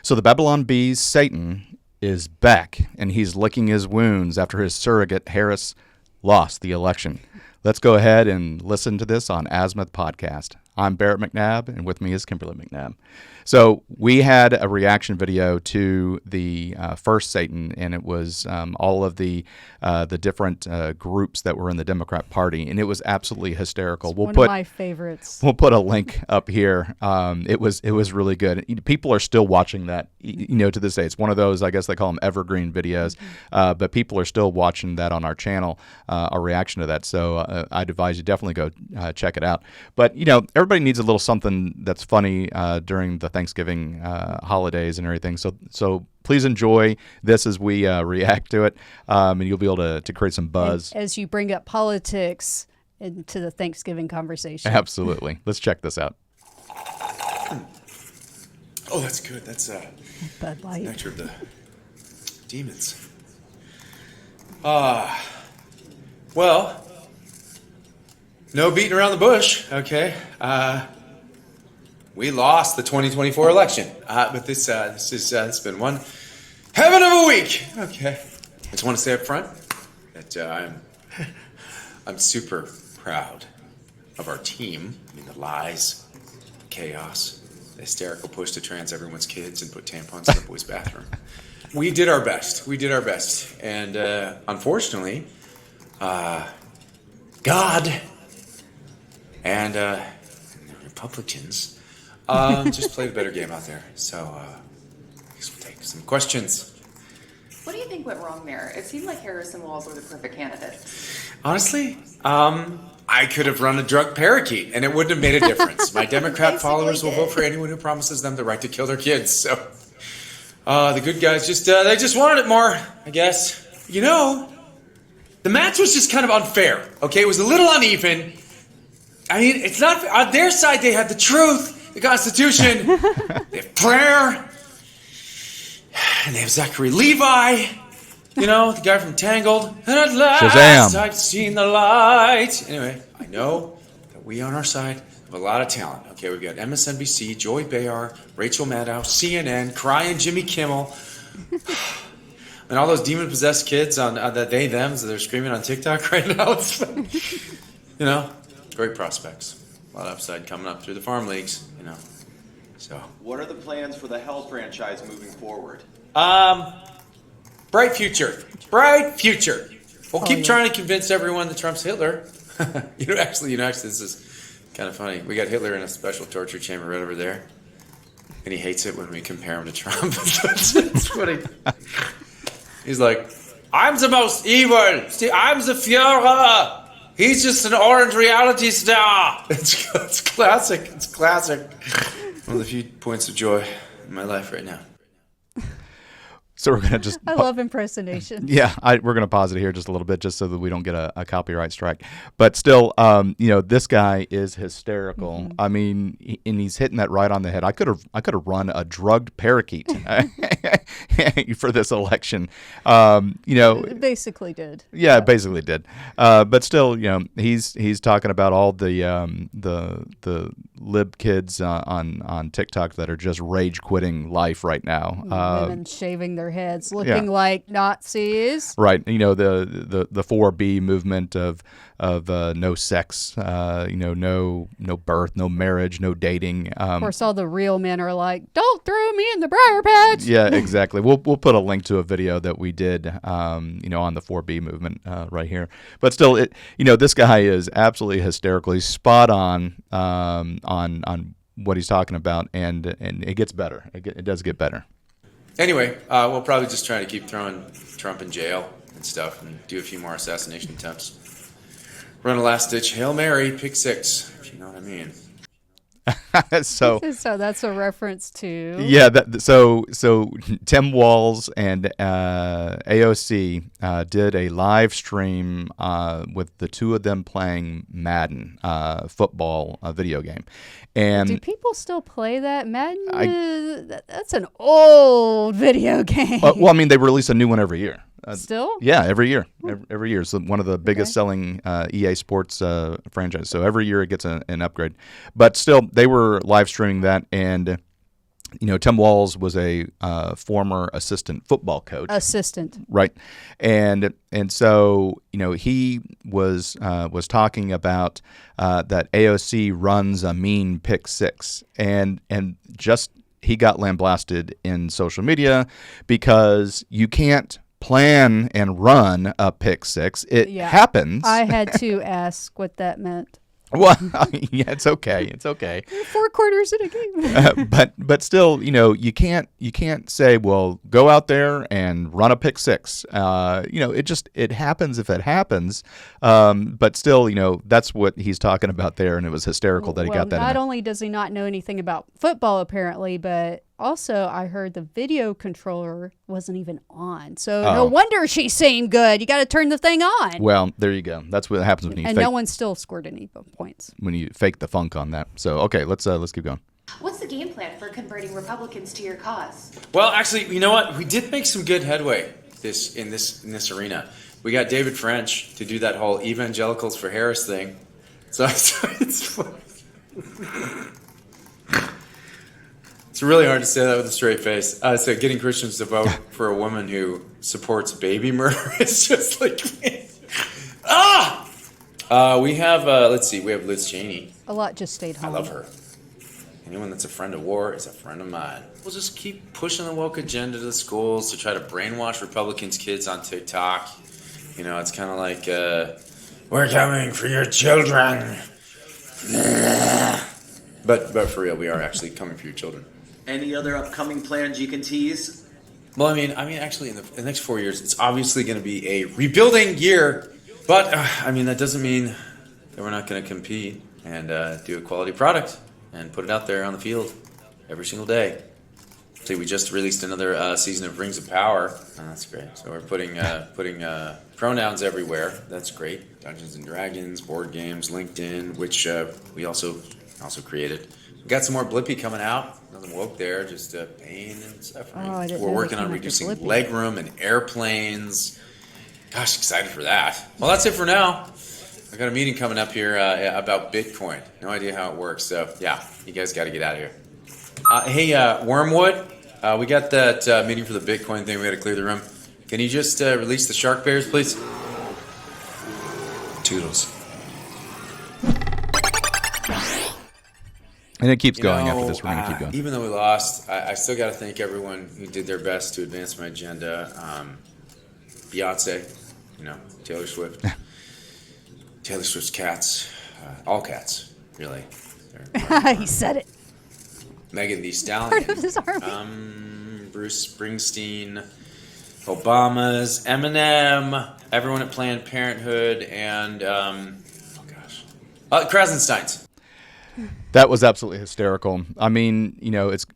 So the Babylon Bee's Satan is back, and he's licking his wounds after his surrogate, Harris, lost the election. Let's go ahead and listen to this on Azimuth Podcast. I'm Barrett McNabb, and with me is Kimberly McNabb. So we had a reaction video to the first Satan, and it was all of the different groups that were in the Democrat Party, and it was absolutely hysterical. One of my favorites. We'll put a link up here. It was really good. People are still watching that, to this day. It's one of those, I guess they call them evergreen videos, but people are still watching that on our channel, our reaction to that. So I'd advise you definitely go check it out. But everybody needs a little something that's funny during the Thanksgiving holidays and everything. So please enjoy this as we react to it, and you'll be able to create some buzz. And as you bring up politics into the Thanksgiving conversation. Absolutely. Let's check this out. Oh, that's good. That's Bud Light. nectar of the demons. Well, no beating around the bush, okay? We lost the 2024 election, but it's been one heaven of a week. Okay, I just want to say up front that I'm super proud of our team. I mean, the lies, chaos, the hysterical push to trans everyone's kids and put tampons in the boys' bathroom. We did our best. And unfortunately, God and the Republicans just played a better game out there. So I guess we'll take some questions. What do you think went wrong there? It seemed like Harrison Walls were the perfect candidate. Honestly, I could have run a drug parakeet, and it wouldn't have made a difference. My Democrat followers will vote for anyone who promises them the right to kill their kids. So the good guys they just wanted it more, I guess. The match was just kind of unfair. Okay, it was a little uneven. I mean, it's not on their side. They have the truth, the Constitution, they have prayer, and they have Zachary Levi. The guy from Tangled. And at last, Shazam. I've seen the light. Anyway, I know that we on our side have a lot of talent. Okay, we've got MSNBC, Joy Behar, Rachel Maddow, CNN, crying Jimmy Kimmel, and all those demon-possessed kids on the they/thems that they're screaming on TikTok right now. It's great prospects. A lot of upside coming up through the farm leagues. So. What are the plans for the Hell franchise moving forward? Bright future. We'll keep trying to convince everyone that Trump's Hitler. Actually, this is kind of funny. We got Hitler in a special torture chamber right over there, and he hates it when we compare him to Trump. It's funny. He's like, I'm the most evil. I'm the Führer. He's just an orange reality star. It's classic. One of the few points of joy in my life right now. So we're gonna just. I love impersonation. Yeah, we're gonna pause it here just a little bit, just so that we don't get a copyright strike. But still, this guy is hysterical. Mm-hmm. I mean, and he's hitting that right on the head. I could have run a drugged parakeet for this election. It basically did. Yeah, it basically did. But still, he's talking about all the lib kids on TikTok that are just rage quitting life right now. Women shaving their heads, looking like Nazis. Right. The 4B movement of no sex, no birth, no marriage, no dating. Of course, all the real men are like, "Don't throw me in the briar patch." Yeah, exactly. We'll put a link to a video that we did, on the 4B movement right here. But still, this guy is absolutely hysterical. He's spot on what he's talking about, and it gets better. It does get better. Anyway, we'll probably just try to keep throwing Trump in jail and stuff, and do a few more assassination attempts. Run a last-ditch Hail Mary, pick 6, if you know what I mean. So that's a reference to. Yeah. So Tim Walz and AOC did a live stream with the two of them playing Madden football video game. And do people still play that? Madden? That's an old video game. Well, I mean, they release a new one every year. Still? Yeah, every year. Every year. It's one of the biggest selling EA Sports franchises. So every year it gets an upgrade. But still, they were live streaming that, and Tim Walz was a former assistant football coach. Assistant. Right, and so he was talking about that AOC runs a mean pick six, and just he got lambasted in social media because you can't plan and run a pick six. It happens. I had to ask what that meant. Well, yeah, it's okay. It's okay. 4 quarters in a game. But still, you can't say, well, go out there and run a pick six. It happens if it happens. But still, that's what he's talking about there, and it was hysterical that he got that. Not only does he not know anything about football, apparently, but also I heard the video controller wasn't even on. So no wonder she seemed good. You got to turn the thing on. Well, there you go. That's what happens when you and no one still scored any points when you fake the funk on that. So okay, let's keep going. What's the game plan for converting Republicans to your cause? Well, actually, you know what? We did make some good headway in this arena. We got David French to do that whole evangelicals for Harris thing. So it's really hard to say that with a straight face. So getting Christians to vote for a woman who supports baby murder is just like we have let's see, we have Liz Cheney. A lot just stayed home. I love her. Anyone that's a friend of war is a friend of mine. We'll just keep pushing the woke agenda to the schools to try to brainwash Republicans' kids on TikTok. It's kind of like, we're coming for your children. But for real, we are actually coming for your children. Any other upcoming plans you can tease? Well, I mean, actually, in the next 4 years, it's obviously going to be a rebuilding year. But that doesn't mean that we're not going to compete and do a quality product and put it out there on the field every single day. See, we just released another season of Rings of Power. Oh, that's great. So we're putting pronouns everywhere. That's great. Dungeons and Dragons, board games, LinkedIn, which we also created. We got some more Blippy coming out. Nothing woke there, just pain and suffering. We're working on reducing legroom and airplanes. Gosh, excited for that. Well, that's it for now. I got a meeting coming up here about Bitcoin. No idea how it works. So, yeah, you guys got to get out of here. Hey, Wormwood, we got that meeting for the Bitcoin thing. We got to clear the room. Can you just release the shark bears, please? Toodles. And it keeps going after this. We're going to keep going. Even though we lost, I still got to thank everyone who did their best to advance my agenda. Beyonce, Taylor Swift. Taylor Swift's cats. All cats, really. He said it. Megan Thee Stallion. Part of his army. Bruce Springsteen. Obama's. Eminem. Everyone at Planned Parenthood. And, Krasenstein's. That was absolutely hysterical. I mean,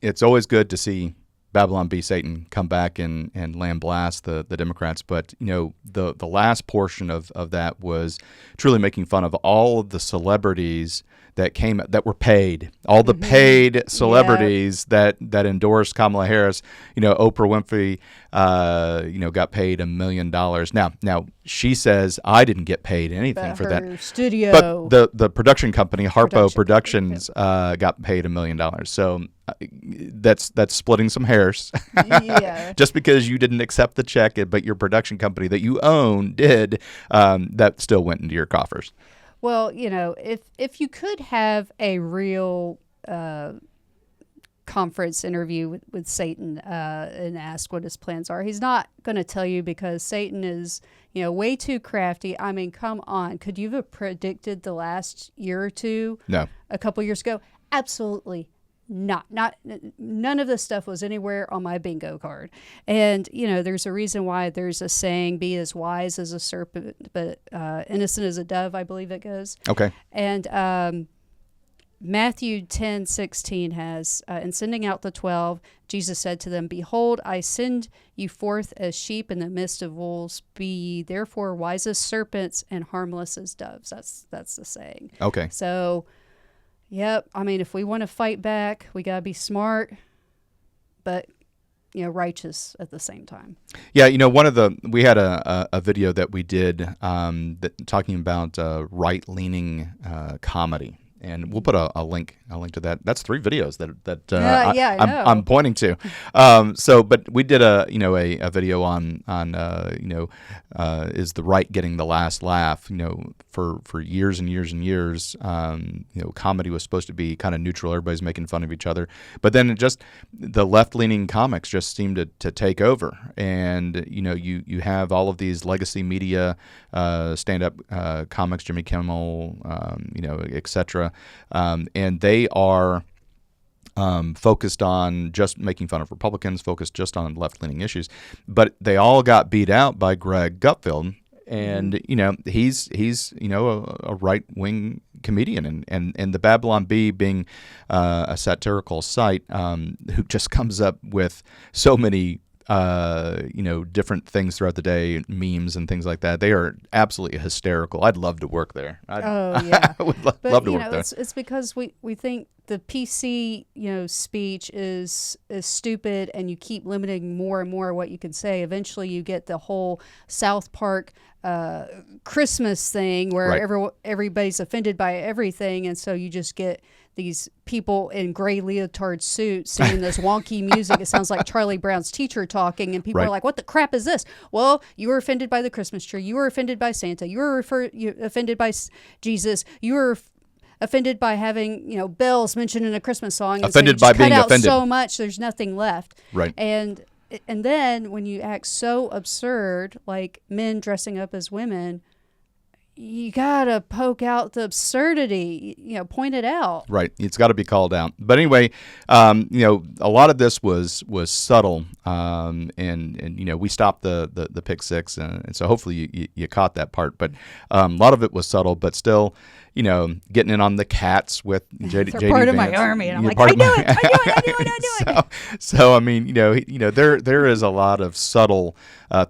it's always good to see Babylon B. Satan come back and lambaste the Democrats, but the last portion of that was truly making fun of all of the celebrities that were paid, all the paid celebrities that endorsed Kamala Harris. Oprah Winfrey, got paid $1 million. Now she says I didn't get paid anything for that. Studio, but the production company Harpo Productions got paid $1 million. So that's splitting some hairs. Yeah. Just because you didn't accept the check, but your production company that you own did, that still went into your coffers. Well, if you could have a real conference interview with Satan and ask what his plans are, he's not going to tell you because Satan is, way too crafty. I mean, come on. Could you have predicted the last year or two? No. A couple years ago? Absolutely not. None of this stuff was anywhere on my bingo card. And, there's a reason why there's a saying, be as wise as a serpent, but innocent as a dove, I believe it goes. Okay. And Matthew 10:16 has, in sending out the 12, Jesus said to them, "Behold, I send you forth as sheep in the midst of wolves. Be ye therefore wise as serpents and harmless as doves." That's the saying. Okay. So, yep. I mean, if we want to fight back, we got to be smart, but righteous at the same time. Yeah, we had a video that we did talking about right-leaning comedy. And we'll put a link to that. That's 3 videos that I know. I'm pointing to. But we did a video on is the right getting the last laugh? For years and years and years, comedy was supposed to be kind of neutral. Everybody's making fun of each other, but then the left-leaning comics just seemed to take over, and you have all of these legacy media stand-up comics, Jimmy Kimmel, etc. And they are focused on just making fun of Republicans, focused just on left-leaning issues. But they all got beat out by Greg Gutfeld. And, he's a right-wing comedian. And the Babylon Bee being a satirical site who just comes up with so many different things throughout the day, memes and things like that. They are absolutely hysterical. I'd love to work there. Yeah. I would love to work there. It's because we think the PC, speech is stupid, and you keep limiting more and more what you can say. Eventually you get the whole South Park Christmas thing where Right. everybody's offended by everything, and so you just get these people in gray leotard suits singing this wonky music. It sounds like Charlie Brown's teacher talking, and people Right. are like, what the crap is this? Well, you were offended by the Christmas tree. You were offended by Santa. You were offended by Jesus. You were offended by having, bells mentioned in a Christmas song. And Offended so you by just cut being out offended. so much, there's nothing left. Right. And then when you act so absurd, like men dressing up as women, you gotta poke out the absurdity, point it out. Right. It's got to be called out. But anyway, a lot of this was subtle, and we stopped the pick six, and so hopefully you caught that part. But a lot of it was subtle, but still, getting in on the cats with JD. They're part of my Vance. army, and I'm You're like, part I of do my- it, I do it. So I mean, there is a lot of subtle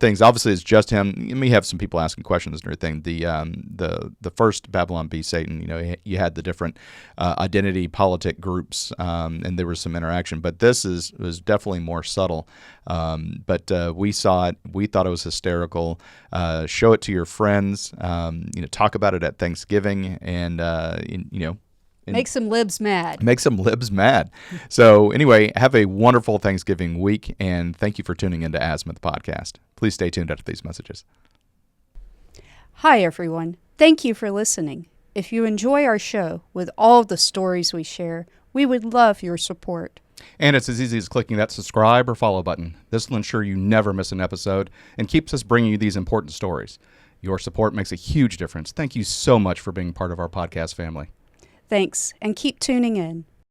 things. Obviously, it's just him. You may have some people asking questions and everything. The first Babylon Bee Satan, you had the different identity politic groups, and there was some interaction. But this was definitely more subtle. But we saw it. We thought it was hysterical. Show it to your friends. Talk about it at Thanksgiving, and Make some libs mad. Make some libs mad. So anyway, have a wonderful Thanksgiving week, and thank you for tuning into Azimuth Podcast. Please stay tuned after these messages. Hi, everyone. Thank you for listening. If you enjoy our show with all the stories we share, we would love your support. And it's as easy as clicking that subscribe or follow button. This will ensure you never miss an episode and keeps us bringing you these important stories. Your support makes a huge difference. Thank you so much for being part of our podcast family. Thanks, and keep tuning in.